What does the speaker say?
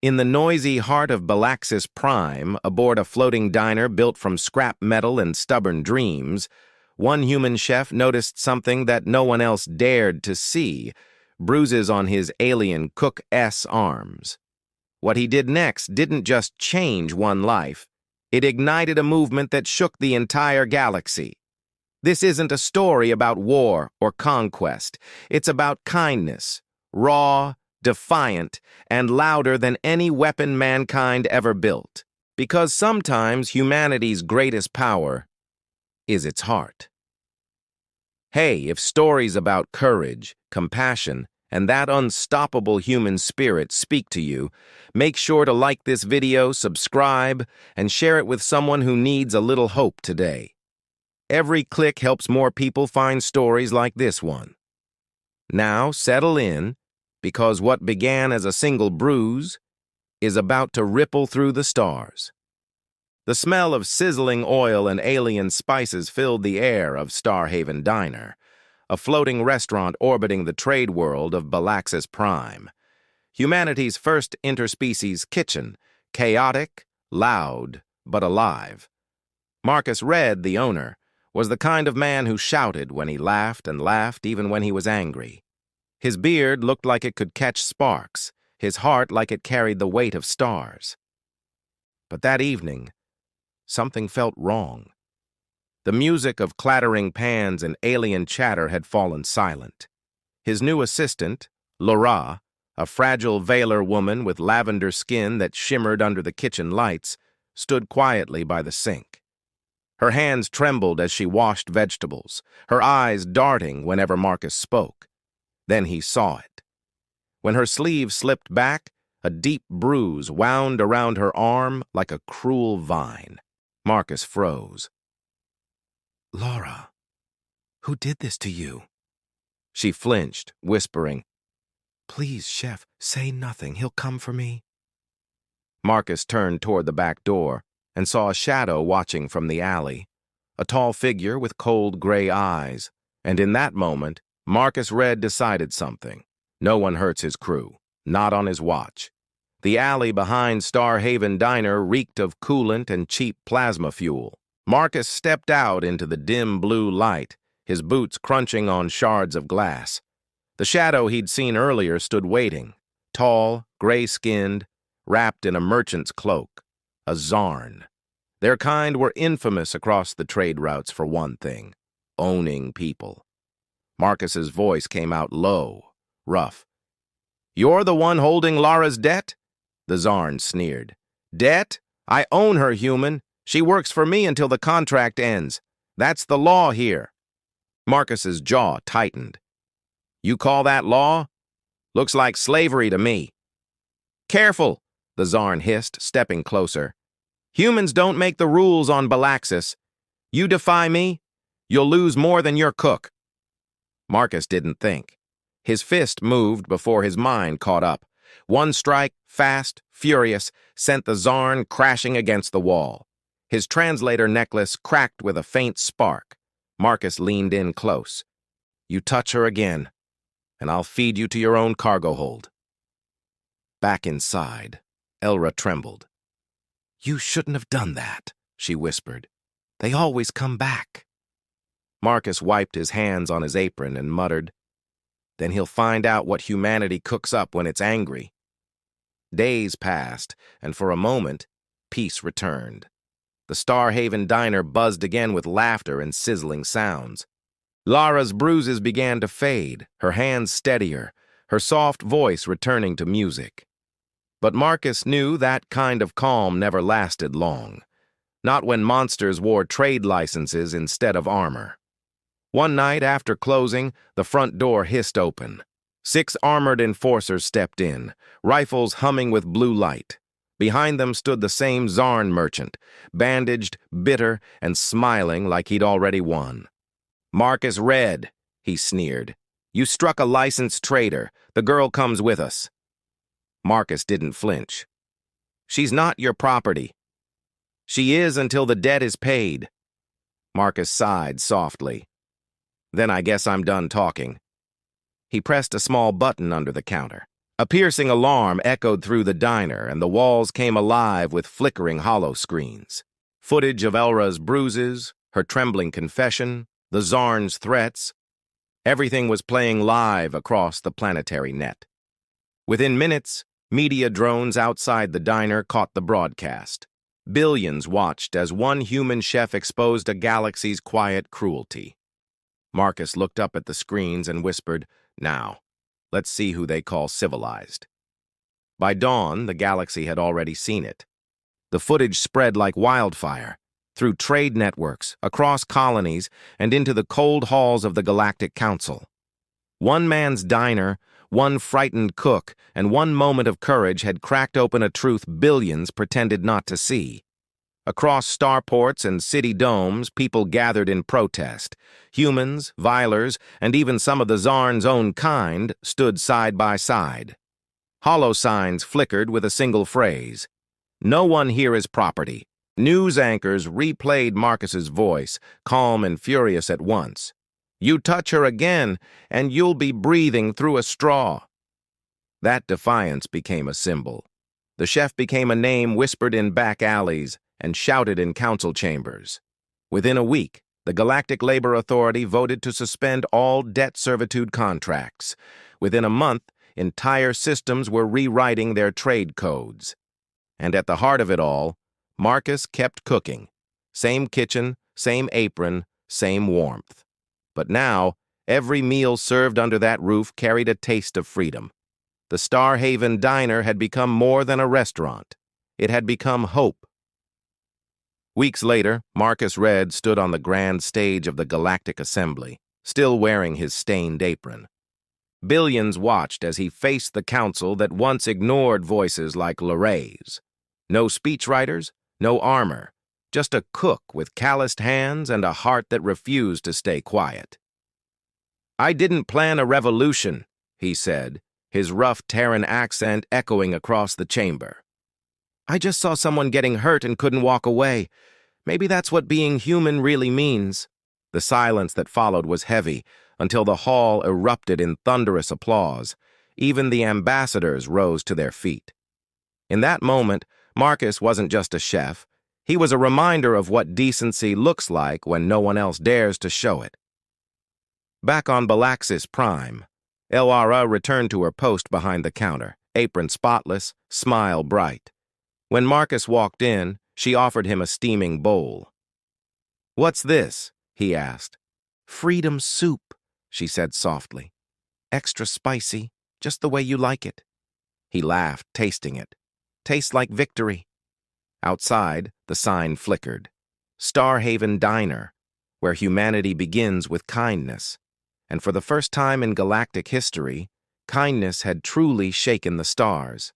In the noisy heart of Bellaxis Prime, aboard a floating diner built from scrap metal and stubborn dreams, one human chef noticed something that no one else dared to see: bruises on his alien cook-S arms. What he did next didn't just change one life, it ignited a movement that shook the entire galaxy. This isn't a story about war or conquest. It's about kindness, raw, defiant, and louder than any weapon mankind ever built. Because sometimes humanity's greatest power is its heart. Hey, if stories about courage, compassion, and that unstoppable human spirit speak to you, make sure to like this video, subscribe, and share it with someone who needs a little hope today. Every click helps more people find stories like this one. Now, settle in, because what began as a single bruise is about to ripple through the stars. The smell of sizzling oil and alien spices filled the air of Starhaven Diner, a floating restaurant orbiting the trade world of Bellaxis Prime, humanity's first interspecies kitchen, chaotic, loud, but alive. Marcus Red, the owner, was the kind of man who shouted when he laughed and laughed even when he was angry. His beard looked like it could catch sparks, his heart like it carried the weight of stars. But that evening, something felt wrong. The music of clattering pans and alien chatter had fallen silent. His new assistant, Laura, a fragile Veiler woman with lavender skin that shimmered under the kitchen lights, stood quietly by the sink. Her hands trembled as she washed vegetables, her eyes darting whenever Marcus spoke. Then he saw it. When her sleeve slipped back, a deep bruise wound around her arm like a cruel vine. Marcus froze. "Laura, who did this to you?" She flinched, whispering, "Please, Chef, say nothing. He'll come for me." Marcus turned toward the back door and saw a shadow watching from the alley, a tall figure with cold gray eyes, and in that moment, Marcus Red decided something. No one hurts his crew, not on his watch. The alley behind Starhaven Diner reeked of coolant and cheap plasma fuel. Marcus stepped out into the dim blue light, his boots crunching on shards of glass. The shadow he'd seen earlier stood waiting, tall, gray-skinned, wrapped in a merchant's cloak. A Zarn. Their kind were infamous across the trade routes for one thing: owning people. Marcus's voice came out low, rough. "You're the one holding Laura's debt?" The Zarn sneered. "Debt? I own her, human. She works for me until the contract ends. That's the law here." Marcus's jaw tightened. "You call that law? Looks like slavery to me." "Careful," the Zarn hissed, stepping closer. "Humans don't make the rules on Bellaxis. You defy me, you'll lose more than your cook." Marcus didn't think. His fist moved before his mind caught up. One strike, fast, furious, sent the Zarn crashing against the wall. His translator necklace cracked with a faint spark. Marcus leaned in close. "You touch her again, and I'll feed you to your own cargo hold." Back inside, Elra trembled. "You shouldn't have done that," she whispered. "They always come back." Marcus wiped his hands on his apron and muttered, "Then he'll find out what humanity cooks up when it's angry." Days passed, and for a moment, peace returned. The Starhaven Diner buzzed again with laughter and sizzling sounds. Laura's bruises began to fade, her hands steadier, her soft voice returning to music. But Marcus knew that kind of calm never lasted long. Not when monsters wore trade licenses instead of armor. One night after closing, the front door hissed open. 6 armored enforcers stepped in, rifles humming with blue light. Behind them stood the same Zarn merchant, bandaged, bitter, and smiling like he'd already won. "Marcus Red," he sneered. "You struck a licensed trader. The girl comes with us." Marcus didn't flinch. "She's not your property." "She is until the debt is paid." Marcus sighed softly. "Then I guess I'm done talking." He pressed a small button under the counter. A piercing alarm echoed through the diner, and the walls came alive with flickering hollow screens. Footage of Elra's bruises, her trembling confession, the Zarn's threats. Everything was playing live across the planetary net. Within minutes, media drones outside the diner caught the broadcast. Billions watched as one human chef exposed a galaxy's quiet cruelty. Marcus looked up at the screens and whispered, "Now, let's see who they call civilized." By dawn, the galaxy had already seen it. The footage spread like wildfire, through trade networks, across colonies, and into the cold halls of the Galactic Council. One man's diner, one frightened cook, and one moment of courage had cracked open a truth billions pretended not to see. Across starports and city domes, people gathered in protest. Humans, vilers, and even some of the Zarn's own kind stood side by side. Hollow signs flickered with a single phrase, "No one here is property." News anchors replayed Marcus's voice, calm and furious at once. "You touch her again, and you'll be breathing through a straw." That defiance became a symbol. The chef became a name whispered in back alleys and shouted in council chambers. Within a week, the Galactic Labor Authority voted to suspend all debt servitude contracts. Within a month, entire systems were rewriting their trade codes. And at the heart of it all, Marcus kept cooking. Same kitchen, same apron, same warmth. But now, every meal served under that roof carried a taste of freedom. The Star Haven Diner had become more than a restaurant. It had become hope. Weeks later, Marcus Red stood on the grand stage of the Galactic Assembly, still wearing his stained apron. Billions watched as he faced the council that once ignored voices like Loray's. No speechwriters, no armor, just a cook with calloused hands and a heart that refused to stay quiet. "I didn't plan a revolution," he said, his rough Terran accent echoing across the chamber. "I just saw someone getting hurt and couldn't walk away. Maybe that's what being human really means." The silence that followed was heavy, until the hall erupted in thunderous applause. Even the ambassadors rose to their feet. In that moment, Marcus wasn't just a chef. He was a reminder of what decency looks like when no one else dares to show it. Back on Bellaxis Prime, Elra returned to her post behind the counter, apron spotless, smile bright. When Marcus walked in, she offered him a steaming bowl. "What's this?" he asked. "Freedom soup," she said softly. "Extra spicy, just the way you like it." He laughed, tasting it. "Tastes like victory." Outside, the sign flickered. Star Haven Diner, where humanity begins with kindness. And for the first time in galactic history, kindness had truly shaken the stars.